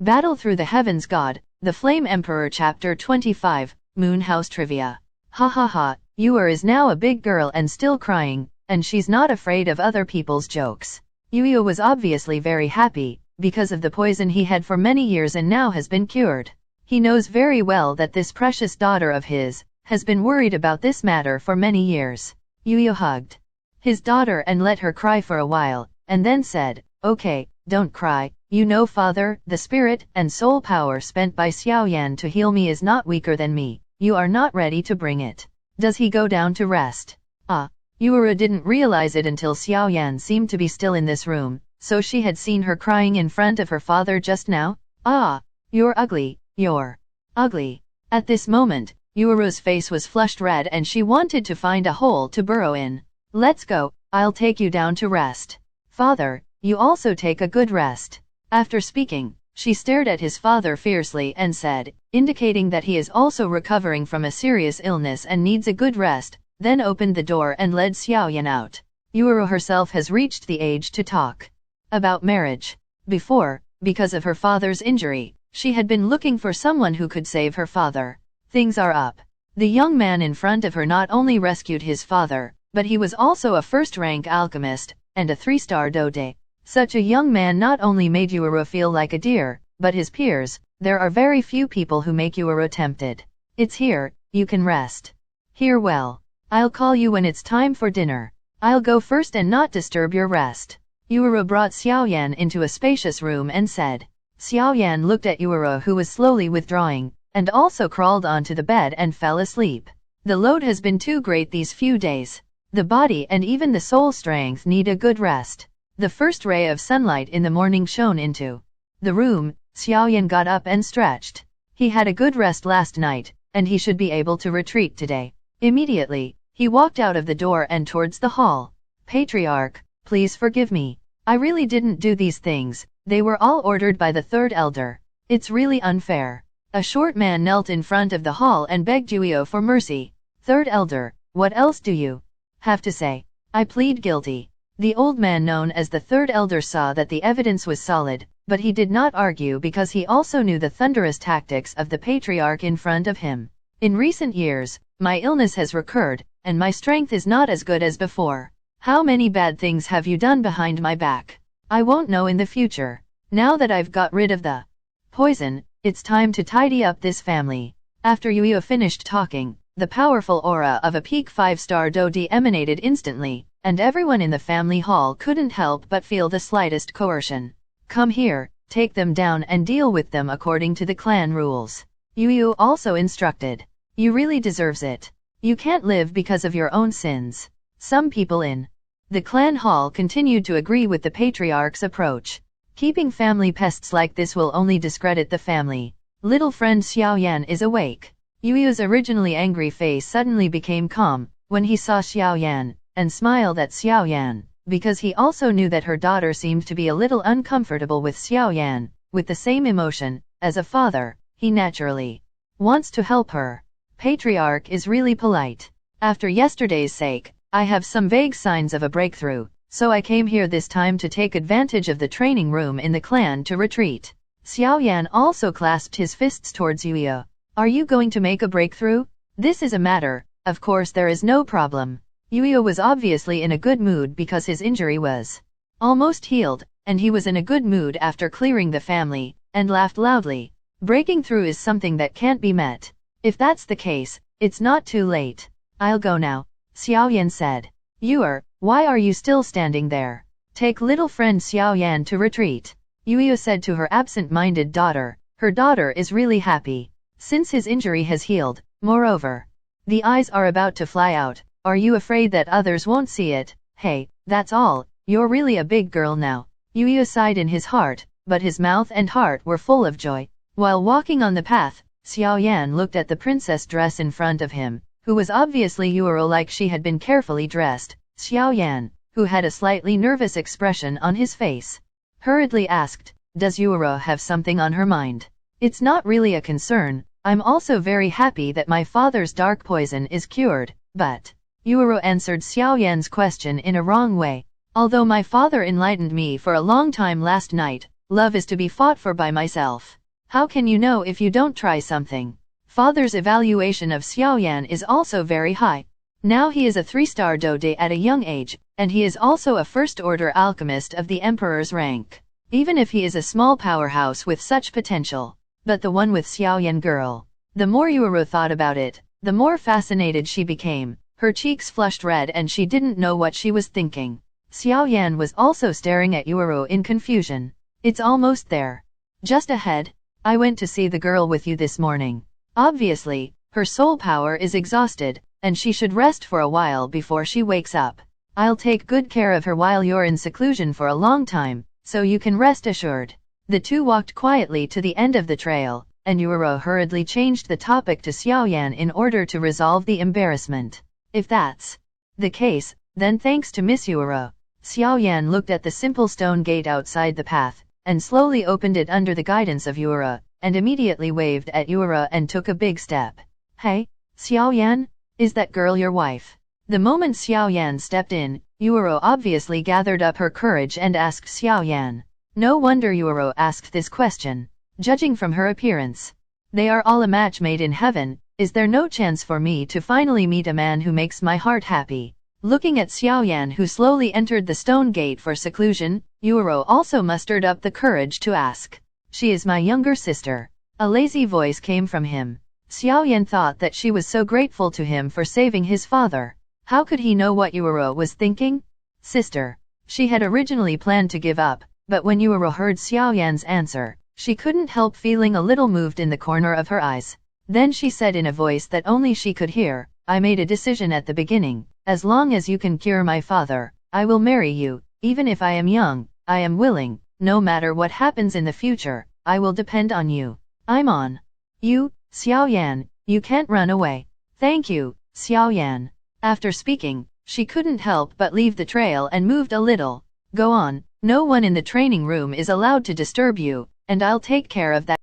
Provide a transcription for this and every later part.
Battle Through the Heavens God, The Flame Emperor Chapter 25, Moon House Trivia. Ha ha ha, Yuer is now a big girl and still crying, and she's not afraid of other people's jokes. Yuya was obviously very happy, because of the poison he had for many years and now has been cured. He knows very well that this precious daughter of his has been worried about this matter for many years. Yuya hugged his daughter and let her cry for a while, and then said, "Okay, don't cry. You know, father, the spirit and soul power spent by Xiaoyan to heal me is not weaker than me. You are not ready to bring it. Does he go down to rest?" Yuera didn't realize it until Xiaoyan seemed to be still in this room, so she had seen her crying in front of her father just now. You're ugly, you're ugly. At this moment, Yuera's face was flushed red and she wanted to find a hole to burrow in. "Let's go, I'll take you down to rest. Father, you also take a good rest." After speaking, she stared at his father fiercely and said, indicating that he is also recovering from a serious illness and needs a good rest, then opened the door and led Xiaoyan out. Yuera herself has reached the age to talk about marriage. Before, because of her father's injury, she had been looking for someone who could save her father. Things are up. The young man in front of her not only rescued his father, but he was also a first-rank alchemist, and a 3-star doge. Such a young man not only made Yuera feel like a deer, but his peers. There are very few people who make Yuera tempted. "It's here, you can rest here. Well, I'll call you when it's time for dinner. I'll go first and not disturb your rest." Yuera brought Xiaoyan into a spacious room and said. Xiaoyan looked at Yuera, who was slowly withdrawing, and also crawled onto the bed and fell asleep. The load has been too great these few days. The body and even the soul strength need a good rest. The first ray of sunlight in the morning shone into the room. Xiaoyan got up and stretched. He had a good rest last night, and he should be able to retreat today. Immediately, he walked out of the door and towards the hall. "Patriarch, please forgive me. I really didn't do these things. They were all ordered by the third elder. It's really unfair." A short man knelt in front of the hall and begged Yuya for mercy. "Third elder, what else do you have to say?" "I plead guilty." The old man known as the third elder saw that the evidence was solid, but he did not argue because he also knew the thunderous tactics of the patriarch in front of him. "In recent years, my illness has recurred, and my strength is not as good as before. How many bad things have you done behind my back? I won't know in the future. Now that I've got rid of the poison, it's time to tidy up this family." After Yuya finished talking, the powerful aura of a peak 5-star doji emanated instantly, and everyone in the family hall couldn't help but feel the slightest coercion. "Come here, take them down and deal with them according to the clan rules," Yuyu also instructed. "You really deserves it. You can't live because of your own sins." Some people in the clan hall continued to agree with the patriarch's approach. Keeping family pests like this will only discredit the family. Little friend Xiaoyan is awake. Yuyu's originally angry face suddenly became calm when he saw Xiaoyan, and smiled at Xiaoyan, because he also knew that her daughter seemed to be a little uncomfortable with Xiaoyan. With the same emotion, as a father, he naturally wants to help her. Patriarch is really polite. "After yesterday's sake, I have some vague signs of a breakthrough, so I came here this time to take advantage of the training room in the clan to retreat." Xiaoyan also clasped his fists towards Yuya. "Are you going to make a breakthrough? This is a matter, of course there is no problem." Yuya was obviously in a good mood because his injury was almost healed, and he was in a good mood after clearing the family, and laughed loudly. "Breaking through is something that can't be met. If that's the case, it's not too late. I'll go now," Xiaoyan said. "Yuer, why are you still standing there? Take little friend Xiaoyan to retreat," Yuya said to her absent-minded daughter. Her daughter is really happy, since his injury has healed. Moreover, the eyes are about to fly out. "Are you afraid that others won't see it? Hey, that's all. You're really a big girl now." Yuya sighed in his heart, but his mouth and heart were full of joy. While walking on the path, Xiaoyan looked at the princess dress in front of him, who was obviously Yuero like she had been carefully dressed. Xiaoyan, who had a slightly nervous expression on his face, hurriedly asked, "Does Yuero have something on her mind?" "It's not really a concern. I'm also very happy that my father's dark poison is cured, but..." Yuero answered Xiaoyan's question in a wrong way. "Although my father enlightened me for a long time last night, Love is to be fought for by myself. How can you know if you don't try something? Father's evaluation of Xiaoyan is also very high. Now he is a 3-star dode at a young age, and he is also a first-order alchemist of the Emperor's rank. Even if he is a small powerhouse with such potential. But the one with Xiaoyan girl. The more Yuuru thought about it, the more fascinated she became. Her cheeks flushed red and she didn't know what she was thinking. Xiaoyan was also staring at Yuuru in confusion. It's almost there. Just ahead. I went to see the girl with you this morning. Obviously, her soul power is exhausted, and she should rest for a while before she wakes up. I'll take good care of her while you're in seclusion for a long time, so you can rest assured. The two walked quietly to the end of the trail, and Yuuru hurriedly changed the topic to Xiaoyan in order to resolve the embarrassment. If that's the case, then thanks to Miss Yuuru. Xiaoyan looked at the simple stone gate outside the path, and slowly opened it under the guidance of Yuuru, and immediately waved at Yuuru and took a big step. Hey, Xiaoyan? Is that girl your wife? The moment Xiaoyan stepped in, Yuuru obviously gathered up her courage and asked Xiaoyan. No wonder Yuuru asked this question. Judging from her appearance, they are all a match made in heaven. Is there no chance for me to finally meet a man who makes my heart happy? Looking at Xiaoyan who slowly entered the stone gate for seclusion, Yuuru also mustered up the courage to ask. She is my younger sister. A lazy voice came from him. Xiaoyan thought that she was so grateful to him for saving his father. How could he know what Yuuru was thinking? Sister. She had originally planned to give up, but when Yuuru heard Xiaoyan's answer, she couldn't help feeling a little moved in the corner of her eyes. Then she said in a voice that only she could hear, I made a decision at the beginning. As long as you can cure my father, I will marry you. Even if I am young, I am willing. No matter what happens in the future, I will depend on you. I'm on you, Xiaoyan. You can't run away. Thank you, Xiaoyan. After speaking, she couldn't help but leave the trail and moved a little. Go on, no one in the training room is allowed to disturb you, and I'll take care of that.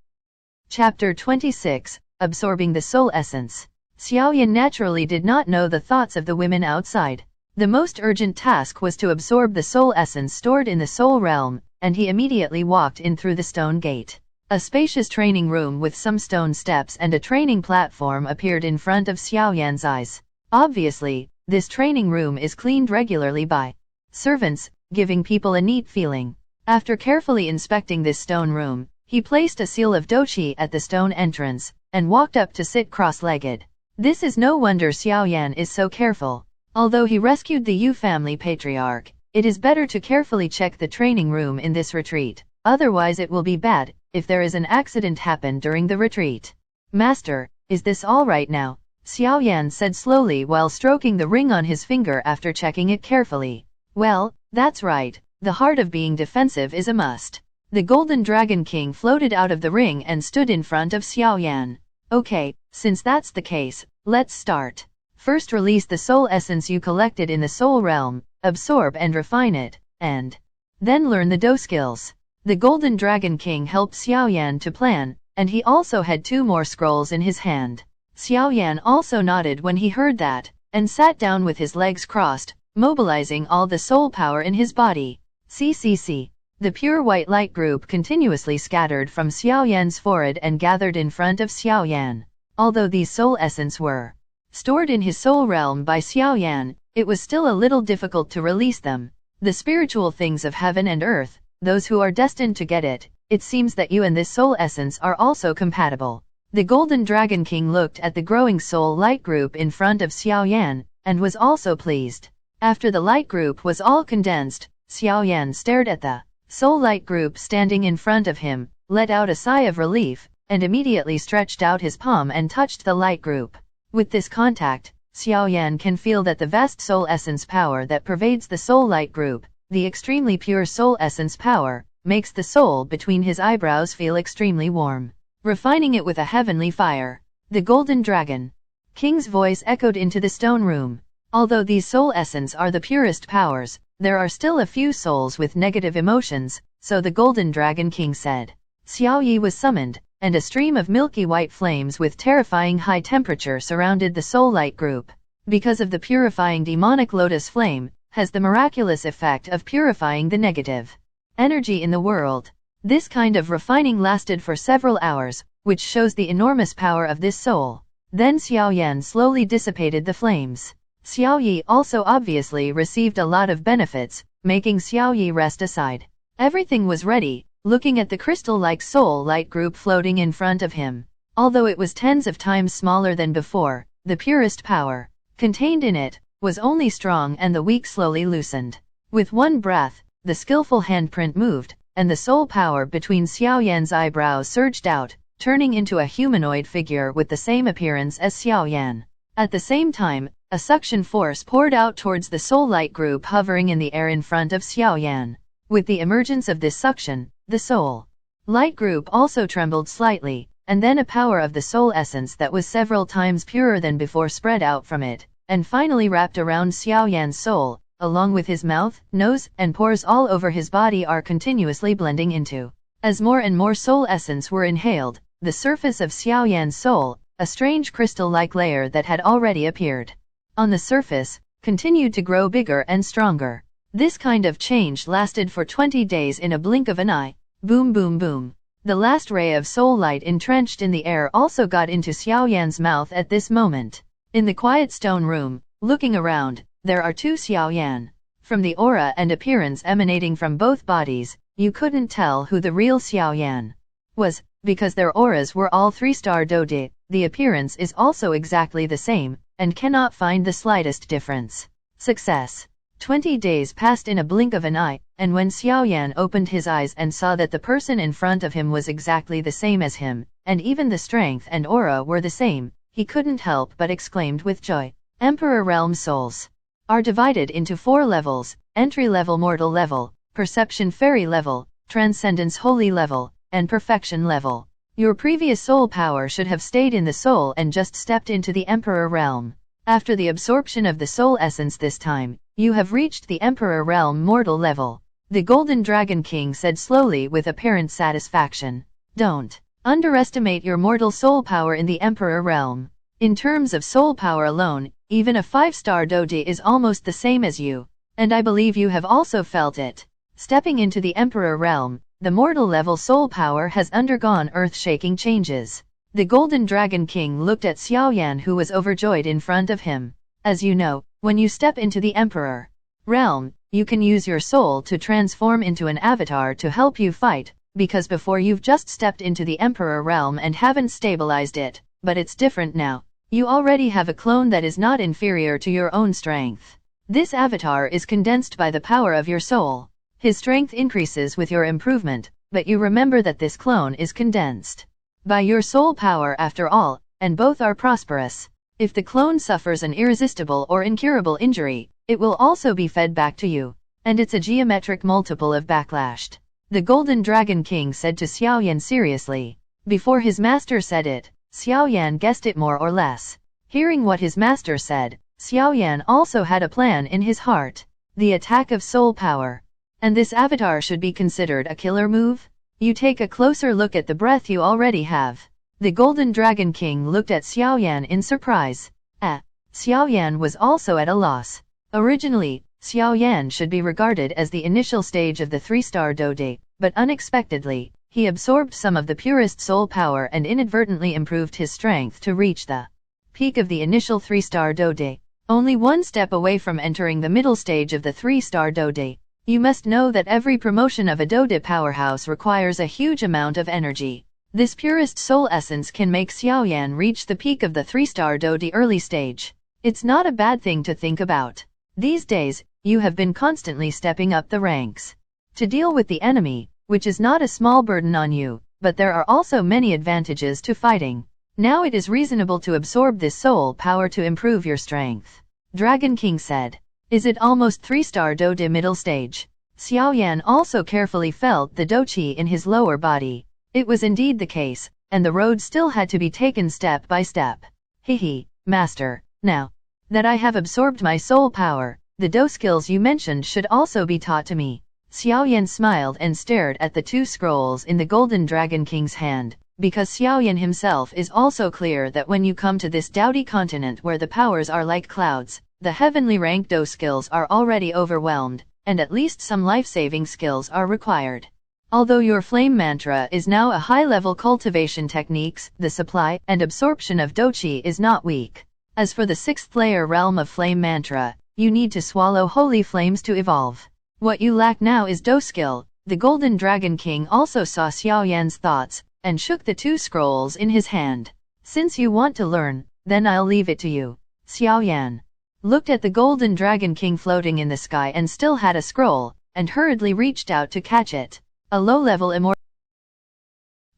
Chapter 26, Absorbing the Soul Essence. Xiaoyan naturally did not know the thoughts of the women outside. The most urgent task was to absorb the soul essence stored in the soul realm, and he immediately walked in through the stone gate. A spacious training room with some stone steps and a training platform appeared in front of Xiaoyan's eyes. Obviously, this training room is cleaned regularly by servants, giving people a neat feeling. After carefully inspecting this stone room, he placed a seal of doqi at the stone entrance, and walked up to sit cross-legged. This is no wonder Xiaoyan is so careful. Although he rescued the Yu family patriarch, it is better to carefully check the training room in this retreat, otherwise it will be bad if there is an accident happen during the retreat. Master, is this all right now? Xiaoyan said slowly while stroking the ring on his finger after checking it carefully. Well, that's right, the heart of being defensive is a must. The Golden Dragon King floated out of the ring and stood in front of Xiaoyan. Okay, since that's the case, let's start. First release the soul essence you collected in the soul realm, absorb and refine it, and then learn the Do skills. The Golden Dragon King helped Xiaoyan to plan, and he also had 2 more scrolls in his hand. Xiaoyan also nodded when he heard that, and sat down with his legs crossed, mobilizing all the soul power in his body. CCC. The pure white light group continuously scattered from Xiaoyan's forehead and gathered in front of Xiaoyan. Although these soul essence were stored in his soul realm by Xiaoyan, it was still a little difficult to release them. The spiritual things of heaven and earth, those who are destined to get it seems that you and this soul essence are also compatible. The Golden Dragon King looked at the growing soul light group in front of Xiaoyan, and was also pleased. After the light group was all condensed, Xiaoyan stared at the soul light group standing in front of him, let out a sigh of relief, and immediately stretched out his palm and touched the light group. With this contact, Xiaoyan can feel that the vast soul essence power that pervades the soul light group, the extremely pure soul essence power, makes the soul between his eyebrows feel extremely warm, refining it with a heavenly fire. The Golden Dragon King's voice echoed into the stone room. Although these soul essence are the purest powers, there are still a few souls with negative emotions, so the Golden Dragon King said. Xiao Yi was summoned, and a stream of milky white flames with terrifying high temperature surrounded the soul light group. Because of the purifying demonic lotus flame, has the miraculous effect of purifying the negative energy in the world. This kind of refining lasted for several hours, which shows the enormous power of this soul. Then Xiao Yan slowly dissipated the flames. Xiao Yi also obviously received a lot of benefits, making Xiao Yi rest aside. Everything was ready, looking at the crystal-like soul light group floating in front of him. Although it was tens of times smaller than before, the purest power contained in it was only strong and the weak slowly loosened. With one breath, the skillful handprint moved, and the soul power between Xiao Yan's eyebrows surged out, turning into a humanoid figure with the same appearance as Xiao Yan. At the same time, a suction force poured out towards the soul light group hovering in the air in front of Xiao Yan. With the emergence of this suction, the soul light group also trembled slightly, and then a power of the soul essence that was several times purer than before spread out from it, and finally wrapped around Xiao Yan's soul, along with his mouth, nose, and pores all over his body are continuously blending into. As more and more soul essence were inhaled, the surface of Xiao Yan's soul, a strange crystal-like layer that had already appeared on the surface, continued to grow bigger and stronger. This kind of change lasted for 20 days in a blink of an eye. Boom boom boom. The last ray of soul light entrenched in the air also got into Xiao Yan's mouth at this moment. In the quiet stone room, looking around, there are two Xiao Yan. From the aura and appearance emanating from both bodies, you couldn't tell who the real Xiao Yan was, because their auras were all 3-star Dode. The appearance is also exactly the same, and cannot find the slightest difference. Success. 20 days passed in a blink of an eye, and when Xiao Yan opened his eyes and saw that the person in front of him was exactly the same as him, and even the strength and aura were the same, he couldn't help but exclaimed with joy. Emperor Realm souls are divided into 4 levels: entry-level mortal level, perception fairy level, transcendence holy level, and perfection level. Your previous soul power should have stayed in the soul and just stepped into the Emperor Realm. After the absorption of the soul essence this time, you have reached the Emperor Realm mortal level. The Golden Dragon King said slowly with apparent satisfaction. Don't underestimate your mortal soul power in the Emperor Realm. In terms of soul power alone, even a 5-star Dode is almost the same as you, and I believe you have also felt it. Stepping into the Emperor Realm, the mortal level soul power has undergone earth-shaking changes. The Golden Dragon King looked at Xiao Yan, who was overjoyed in front of him. As you know, when you step into the Emperor Realm, you can use your soul to transform into an avatar to help you fight, because before you've just stepped into the Emperor Realm and haven't stabilized it, but it's different now. You already have a clone that is not inferior to your own strength. This avatar is condensed by the power of your soul. His strength increases with your improvement, but you remember that this clone is condensed by your soul power after all, and both are prosperous. If the clone suffers an irresistible or incurable injury, it will also be fed back to you, and it's a geometric multiple of backlashed. The Golden Dragon King said to Xiao Yan seriously. Before his master said it, Xiao Yan guessed it more or less. Hearing what his master said, Xiao Yan also had a plan in his heart. The attack of soul power. And this avatar should be considered a killer move? You take a closer look at the breath you already have. The Golden Dragon King looked at Xiao Yan in surprise. Xiao Yan was also at a loss. Originally, Xiao Yan should be regarded as the initial stage of the 3-star Dode, but unexpectedly, he absorbed some of the purest soul power and inadvertently improved his strength to reach the peak of the initial 3-star Dode. Only one step away from entering the middle stage of the 3-star Dode. You must know that every promotion of a Dode powerhouse requires a huge amount of energy. This purest soul essence can make Xiao Yan reach the peak of the 3-star Dode early stage. It's not a bad thing to think about. These days, you have been constantly stepping up the ranks to deal with the enemy, which is not a small burden on you, but there are also many advantages to fighting. Now it is reasonable to absorb this soul power to improve your strength. Dragon King said. Is it almost 3-star Dode middle stage? Xiao Yan also carefully felt the Doqi in his lower body. It was indeed the case, and the road still had to be taken step by step. Hehe, master, now that I have absorbed my soul power, the Do skills you mentioned should also be taught to me. Xiao Yan smiled and stared at the 2 scrolls in the Golden Dragon King's hand, because Xiao Yan himself is also clear that when you come to this doughty continent where the powers are like clouds, the heavenly rank Do skills are already overwhelmed, and at least some life-saving skills are required. Although your flame mantra is now a high-level cultivation techniques, the supply and absorption of doqi is not weak. As for the 6th layer realm of flame mantra, you need to swallow holy flames to evolve. What you lack now is do skill. The Golden Dragon King also saw Xiao Yan's thoughts, and shook the 2 scrolls in his hand. Since you want to learn, then I'll leave it to you. Xiao Yan looked at the Golden Dragon King floating in the sky and still had a scroll, and hurriedly reached out to catch it. A low-level immortal.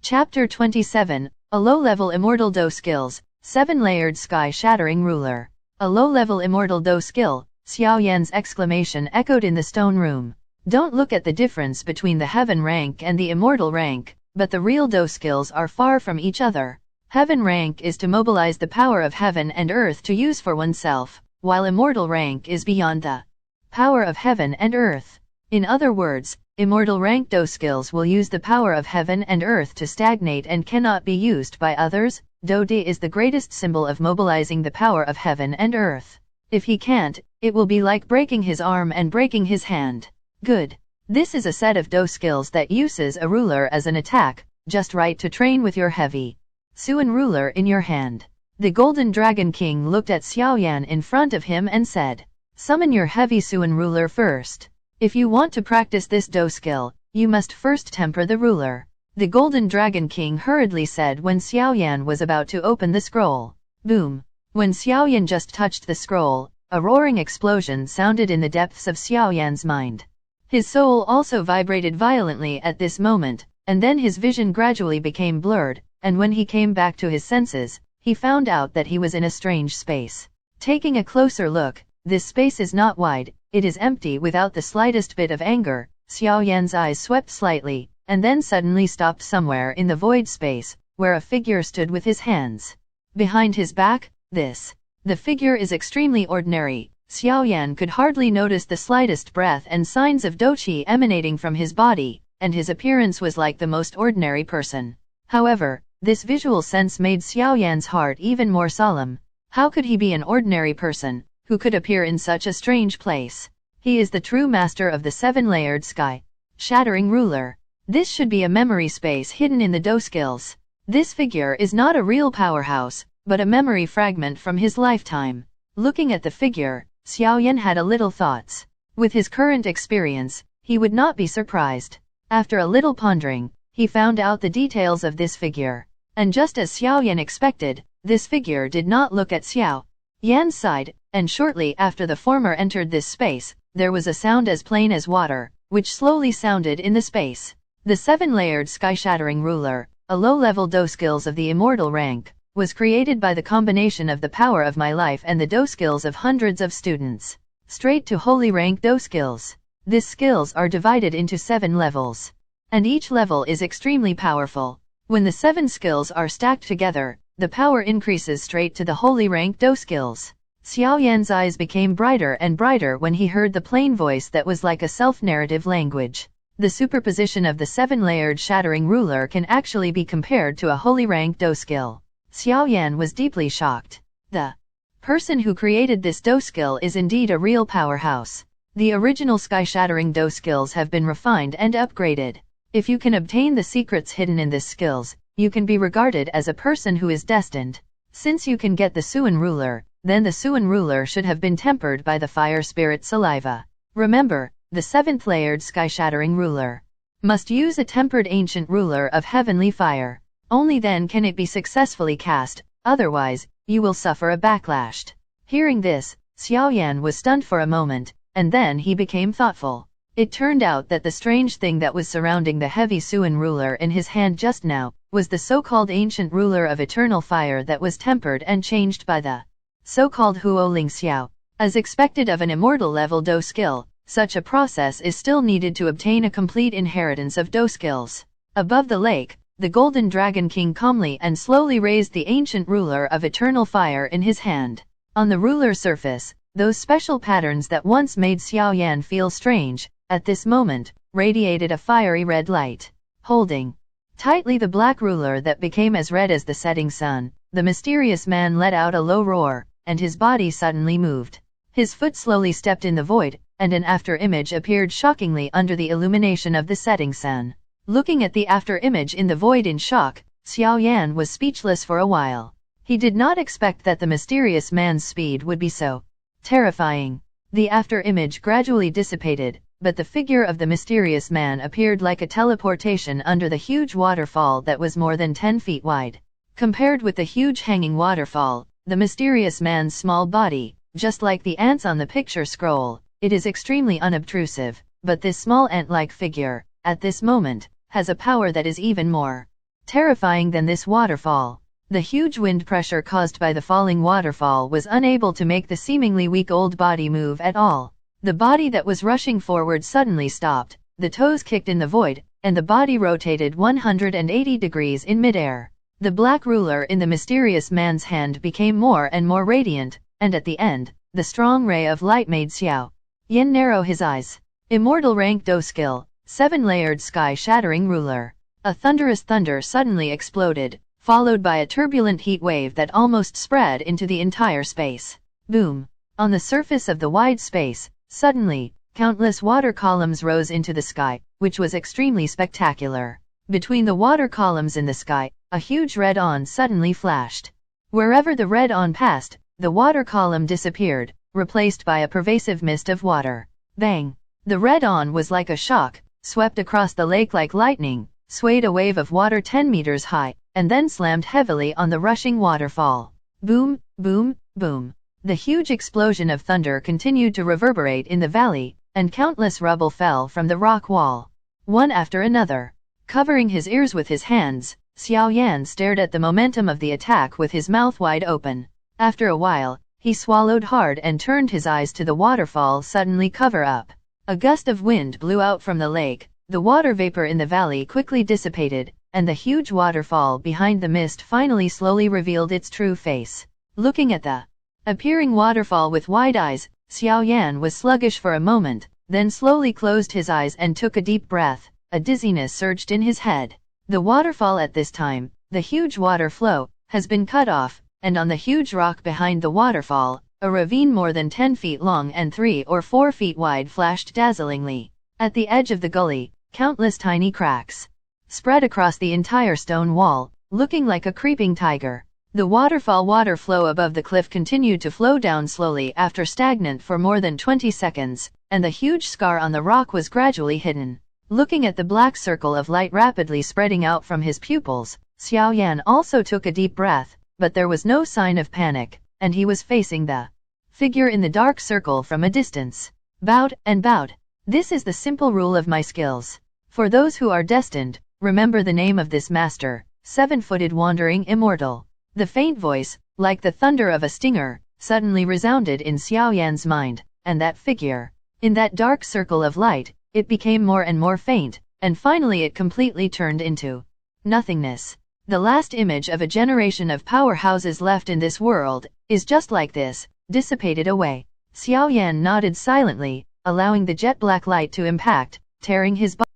Chapter 27, A low-level immortal do skills, 7-layered sky-shattering ruler. A low-level immortal do skill, Xiao Yan's exclamation echoed in the stone room. Don't look at the difference between the heaven rank and the immortal rank, but the real do skills are far from each other. Heaven rank is to mobilize the power of heaven and earth to use for oneself, while immortal rank is beyond the power of heaven and earth. In other words, immortal rank do skills will use the power of heaven and earth to stagnate and cannot be used by others. Do di is the greatest symbol of mobilizing the power of heaven and earth. If he can't, it will be like breaking his arm and breaking his hand. Good. This is a set of do skills that uses a ruler as an attack, just right to train with your heavy Suan ruler in your hand. The Golden Dragon King looked at Xiao Yan in front of him and said, "Summon your heavy Suan ruler first. If you want to practice this do skill, you must first temper the ruler." The Golden Dragon King hurriedly said when Xiao Yan was about to open the scroll. Boom! When Xiao Yan just touched the scroll, a roaring explosion sounded in the depths of Xiao Yan's mind. His soul also vibrated violently at this moment, and then his vision gradually became blurred, and when he came back to his senses, he found out that he was in a strange space. Taking a closer look, this space is not wide, it is empty without the slightest bit of anger. Xiao Yan's eyes swept slightly, and then suddenly stopped somewhere in the void space, where a figure stood with his hands behind his back. The figure is extremely ordinary. Xiao Yan could hardly notice the slightest breath and signs of doqi emanating from his body, and his appearance was like the most ordinary person. However, this visual sense made Xiao Yan's heart even more solemn. How could he be an ordinary person, who could appear in such a strange place? He is the true master of the 7-layered sky shattering ruler. This should be a memory space hidden in the do skills. This figure is not a real powerhouse, but a memory fragment from his lifetime. Looking at the figure, Xiao Yan had a little thoughts. With his current experience, he would not be surprised. After a little pondering, he found out the details of this figure. And just as Xiao Yan expected, this figure did not look at Xiao Yan's side, and shortly after the former entered this space, there was a sound as plain as water, which slowly sounded in the space. The 7-layered sky-shattering ruler, a low-level do skills of the immortal rank, was created by the combination of the power of my life and the do skills of hundreds of students. Straight to holy rank do skills. These skills are divided into 7 levels, and each level is extremely powerful. When the 7 skills are stacked together, the power increases straight to the holy rank do skills. Xiao Yan's eyes became brighter and brighter when he heard the plain voice that was like a self-narrative language. The superposition of the 7-layered shattering ruler can actually be compared to a holy rank do skill. Xiao Yan was deeply shocked. The person who created this do skill is indeed a real powerhouse. The original sky-shattering do skills have been refined and upgraded. If you can obtain the secrets hidden in this skills, you can be regarded as a person who is destined. Since you can get the Suan ruler, then the Suan ruler should have been tempered by the fire spirit saliva. Remember, the 7th-layered sky-shattering ruler must use a tempered ancient ruler of heavenly fire. Only then can it be successfully cast, otherwise, you will suffer a backlash. Hearing this, Xiao Yan was stunned for a moment, and then he became thoughtful. It turned out that the strange thing that was surrounding the heavy Suan ruler in his hand just now, was the so-called ancient ruler of eternal fire that was tempered and changed by the so-called Huo Ling Xiao. As expected of an immortal level do skill, such a process is still needed to obtain a complete inheritance of do skills. Above the lake, the Golden Dragon King calmly and slowly raised the ancient ruler of eternal fire in his hand. On the ruler's surface, those special patterns that once made Xiao Yan feel strange, at this moment, radiated a fiery red light. Holding tightly the black ruler that became as red as the setting sun, the mysterious man let out a low roar, and his body suddenly moved. His foot slowly stepped in the void, and an after-image appeared shockingly under the illumination of the setting sun. Looking at the after image in the void in shock, Xiao Yan was speechless for a while. He did not expect that the mysterious man's speed would be so terrifying. The after image gradually dissipated, but the figure of the mysterious man appeared like a teleportation under the huge waterfall that was more than 10 feet wide. Compared with the huge hanging waterfall, the mysterious man's small body, just like the ants on the picture scroll, it is extremely unobtrusive, but this small ant-like figure, at this moment, has a power that is even more terrifying than this waterfall. The huge wind pressure caused by the falling waterfall was unable to make the seemingly weak old body move at all. The body that was rushing forward suddenly stopped, the toes kicked in the void, and the body rotated 180 degrees in midair. The black ruler in the mysterious man's hand became more and more radiant, and at the end, the strong ray of light made Xiao Yan narrow his eyes. Immortal rank Do skill, 7-layered sky-shattering ruler. A thunderous thunder suddenly exploded, followed by a turbulent heat wave that almost spread into the entire space. Boom! On the surface of the wide space, suddenly, countless water columns rose into the sky, which was extremely spectacular. Between the water columns in the sky, a huge red on suddenly flashed. Wherever the red on passed, the water column disappeared, replaced by a pervasive mist of water. Bang! The red on was like a shock, swept across the lake like lightning, swayed a wave of water 10 meters high, and then slammed heavily on the rushing waterfall. Boom, boom, boom. The huge explosion of thunder continued to reverberate in the valley, and countless rubble fell from the rock wall, one after another. Covering his ears with his hands, Xiao Yan stared at the momentum of the attack with his mouth wide open. After a while, he swallowed hard and turned his eyes to the waterfall suddenly cover up. A gust of wind blew out from the lake, the water vapor in the valley quickly dissipated, and the huge waterfall behind the mist finally slowly revealed its true face. Looking at the appearing waterfall with wide eyes, Xiao Yan was sluggish for a moment, then slowly closed his eyes and took a deep breath. A dizziness surged in his head. The waterfall at this time, the huge water flow, has been cut off, and on the huge rock behind the waterfall, a ravine more than 10 feet long and 3 or 4 feet wide flashed dazzlingly. At the edge of the gully, countless tiny cracks spread across the entire stone wall, looking like a creeping tiger. The waterfall water flow above the cliff continued to flow down slowly after stagnant for more than 20 seconds, and the huge scar on the rock was gradually hidden. Looking at the black circle of light rapidly spreading out from his pupils, Xiao Yan also took a deep breath, but there was no sign of panic, and he was facing the figure in the dark circle from a distance. Bowed and bowed. This is the simple rule of my skills. For those who are destined, remember the name of this master, 7-footed wandering immortal. The faint voice, like the thunder of a stinger, suddenly resounded in Xiao Yan's mind, and that figure, in that dark circle of light, it became more and more faint, and finally it completely turned into nothingness. The last image of a generation of powerhouses left in this world is just like this, dissipated away. Xiao Yan nodded silently, allowing the jet black light to impact, tearing his body.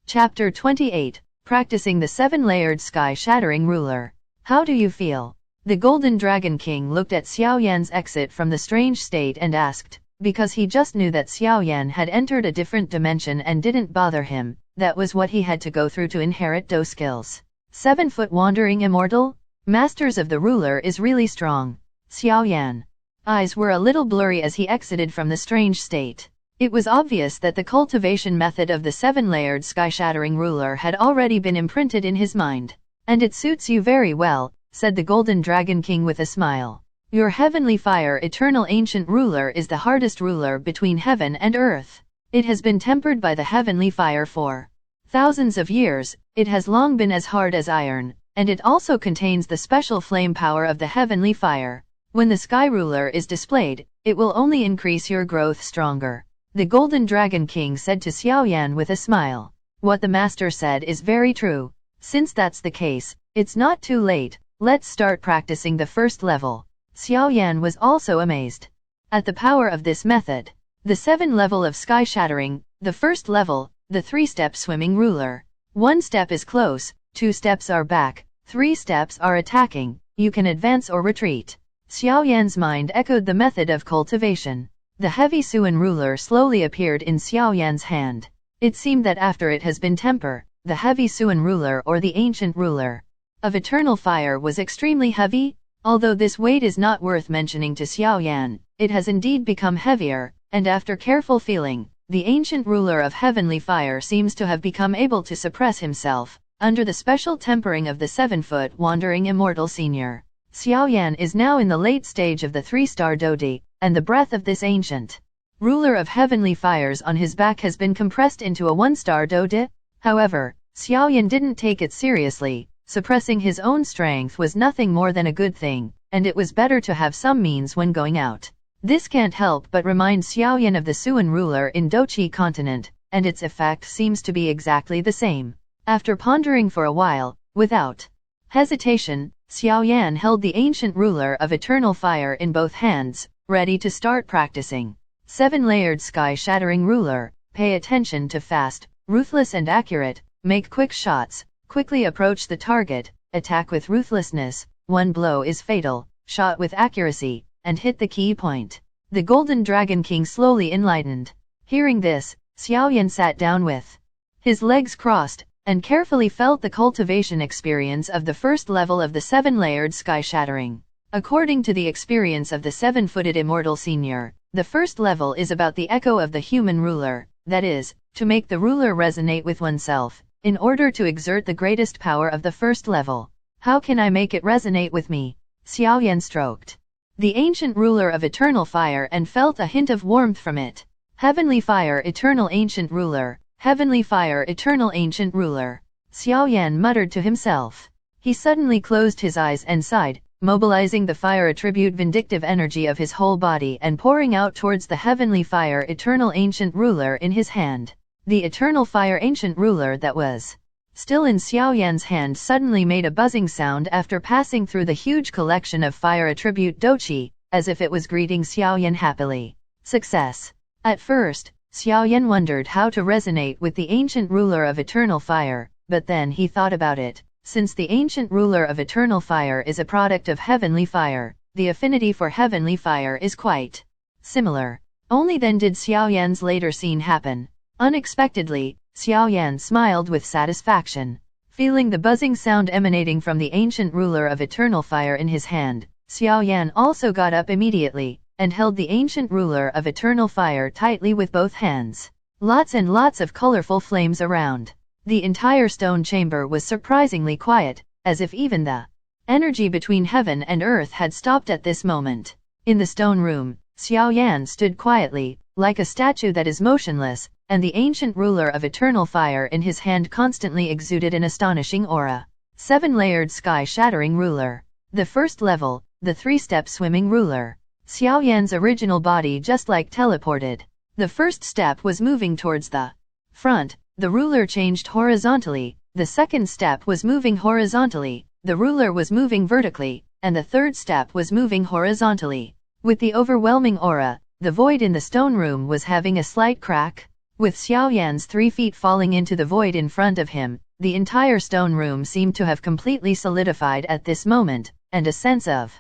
Chapter 28, Practicing the 7-layered sky-shattering ruler. How do you feel? The Golden Dragon King looked at Xiao Yan's exit from the strange state and asked, because he just knew that Xiao Yan had entered a different dimension and didn't bother him, that was what he had to go through to inherit those skills. 7-foot wandering immortal? Masters of the ruler is really strong. Xiao Yan eyes were a little blurry as he exited from the strange state. It was obvious that the cultivation method of the 7-layered sky-shattering ruler had already been imprinted in his mind. And it suits you very well, said the Golden Dragon King with a smile. Your heavenly fire eternal ancient ruler is the hardest ruler between heaven and earth. It has been tempered by the heavenly fire for thousands of years, it has long been as hard as iron, and it also contains the special flame power of the heavenly fire. When the sky ruler is displayed, it will only increase your growth stronger. The Golden Dragon King said to Xiao Yan with a smile. What the master said is very true. Since that's the case, it's not too late, let's start practicing the first level. Xiao Yan was also amazed at the power of this method. The 7 level of sky shattering, the first level, the 3-step swimming ruler. 1 step is close, 2 steps are back, 3 steps are attacking, you can advance or retreat. Xiao Yan's mind echoed the method of cultivation. The heavy Suan ruler slowly appeared in Xiao Yan's hand. It seemed that after it has been tempered, the heavy Suan ruler or the ancient ruler of eternal fire was extremely heavy. Although this weight is not worth mentioning to Xiaoyan, it has indeed become heavier, and after careful feeling, the ancient ruler of heavenly fire seems to have become able to suppress himself, under the special tempering of the 7-foot wandering immortal senior. Xiaoyan is now in the late stage of the 3-star Dodi, and the breath of this ancient ruler of heavenly fires on his back has been compressed into a 1-star Dodi. However, Xiaoyan didn't take it seriously. Suppressing his own strength was nothing more than a good thing, and it was better to have some means when going out. This can't help but remind Xiaoyan of the Suan ruler in Doqi continent, and its effect seems to be exactly the same. After pondering for a while, without hesitation, Xiaoyan held the ancient ruler of eternal fire in both hands, ready to start practicing. 7-layered sky-shattering ruler, pay attention to fast, ruthless and accurate, make quick shots, quickly approach the target, attack with ruthlessness, one blow is fatal, shot with accuracy, and hit the key point. The Golden Dragon King slowly enlightened. Hearing this, Xiaoyan sat down with his legs crossed, and carefully felt the cultivation experience of the first level of the 7-layered sky shattering. According to the experience of the 7-footed immortal senior, the first level is about the echo of the human ruler, that is, to make the ruler resonate with oneself, in order to exert the greatest power of the first level. How can I make it resonate with me? Xiaoyan stroked the ancient ruler of eternal fire and felt a hint of warmth from it. Heavenly fire, eternal ancient ruler. Heavenly fire, eternal ancient ruler. Xiaoyan muttered to himself. He suddenly closed his eyes and sighed, mobilizing the fire attribute vindictive energy of his whole body and pouring out towards the heavenly fire, eternal ancient ruler in his hand. The eternal fire ancient ruler that was still in Xiaoyan's hand suddenly made a buzzing sound after passing through the huge collection of fire attribute Doqi, as if it was greeting Xiaoyan happily. Success. At first, Xiaoyan wondered how to resonate with the ancient ruler of eternal fire, but then he thought about it. Since the ancient ruler of eternal fire is a product of heavenly fire, the affinity for heavenly fire is quite similar. Only then did Xiaoyan's later scene happen. Unexpectedly, Xiaoyan smiled with satisfaction. Feeling the buzzing sound emanating from the ancient ruler of eternal fire in his hand, Xiaoyan also got up immediately, and held the ancient ruler of eternal fire tightly with both hands. Lots and lots of colorful flames around. The entire stone chamber was surprisingly quiet, as if even the energy between heaven and earth had stopped at this moment. In the stone room, Xiaoyan stood quietly, like a statue that is motionless, and the ancient ruler of eternal fire in his hand constantly exuded an astonishing aura. 7-layered sky-shattering ruler. The first level, the 3-step swimming ruler. Xiaoyan's original body just like teleported. The first step was moving towards the front, the ruler changed horizontally, the second step was moving horizontally, the ruler was moving vertically, and the third step was moving horizontally. With the overwhelming aura, the void in the stone room was having a slight crack. With Xiaoyan's 3 feet falling into the void in front of him, the entire stone room seemed to have completely solidified at this moment, and a sense of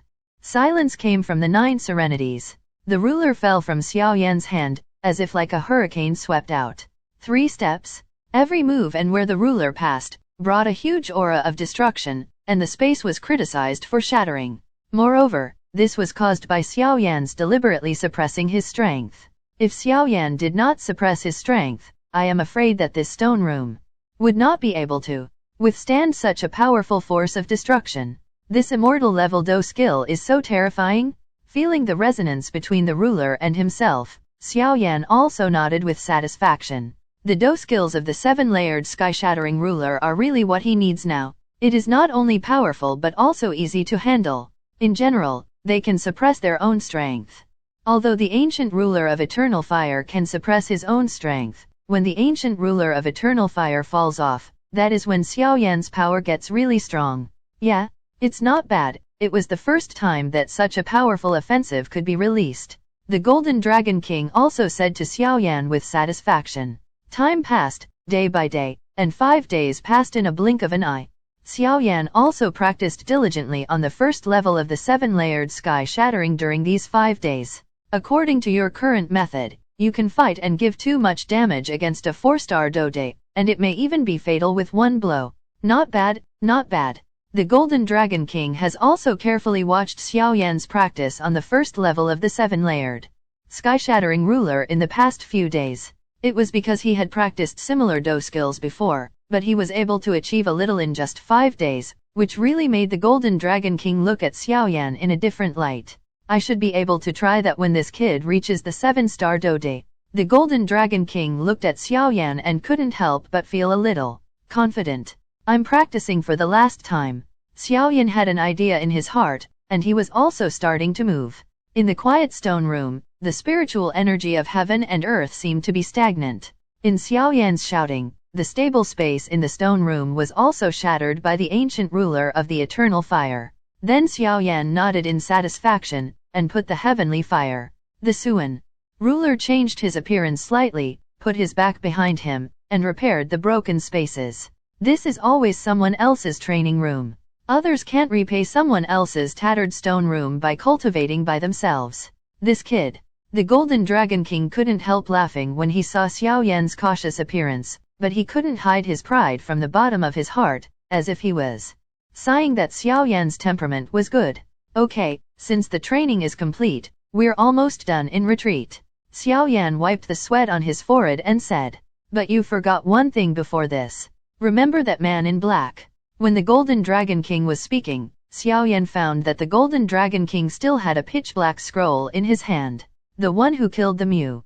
silence came from the 9 serenities. The ruler fell from Xiaoyan's hand, as if like a hurricane swept out. 3 steps. Every move and where the ruler passed, brought a huge aura of destruction, and the space was criticized for shattering. Moreover, this was caused by Xiaoyan's deliberately suppressing his strength. If Xiaoyan did not suppress his strength, I am afraid that this stone room would not be able to withstand such a powerful force of destruction. This immortal level Do skill is so terrifying. Feeling the resonance between the ruler and himself, Xiaoyan also nodded with satisfaction. The Do skills of the 7-layered sky-shattering ruler are really what he needs now. It is not only powerful but also easy to handle. In general, they can suppress their own strength. Although the ancient ruler of eternal fire can suppress his own strength, when the ancient ruler of eternal fire falls off, that is when Xiaoyan's power gets really strong. Yeah, it's not bad. It was the first time that such a powerful offensive could be released. The Golden Dragon King also said to Xiaoyan with satisfaction. Time passed, day by day, and 5 days passed in a blink of an eye. Xiaoyan also practiced diligently on the first level of the 7-layered sky shattering during these 5 days. According to your current method, you can fight and give too much damage against a 4-star Dode, and it may even be fatal with one blow. Not bad, not bad. The Golden Dragon King has also carefully watched Xiao Yan's practice on the first level of the 7-layered sky-shattering ruler in the past few days. It was because he had practiced similar Do skills before, but he was able to achieve a little in just 5 days, which really made the Golden Dragon King look at Xiao Yan in a different light. I should be able to try that when this kid reaches the 7-star Do day. The Golden Dragon King looked at Xiao Yan and couldn't help but feel a little confident. I'm practicing for the last time. Xiao Yan had an idea in his heart, and he was also starting to move. In the quiet stone room, the spiritual energy of heaven and earth seemed to be stagnant. In Xiao Yan's shouting, the stable space in the stone room was also shattered by the ancient ruler of the eternal fire. Then Xiao Yan nodded in satisfaction, and put the heavenly fire. The Suan ruler changed his appearance slightly, put his back behind him, and repaired the broken spaces. This is always someone else's training room. Others can't repay someone else's tattered stone room by cultivating by themselves. This kid. The Golden Dragon King couldn't help laughing when he saw Xiao Yan's cautious appearance, but he couldn't hide his pride from the bottom of his heart, as if he was sighing that Xiao Yan's temperament was good. Okay, since the training is complete, we're almost done in retreat. Xiao Yan wiped the sweat on his forehead and said, but you forgot one thing before this. Remember that man in black? When the Golden Dragon King was speaking, Xiao Yan found that the Golden Dragon King still had a pitch black scroll in his hand. The one who killed the Mew.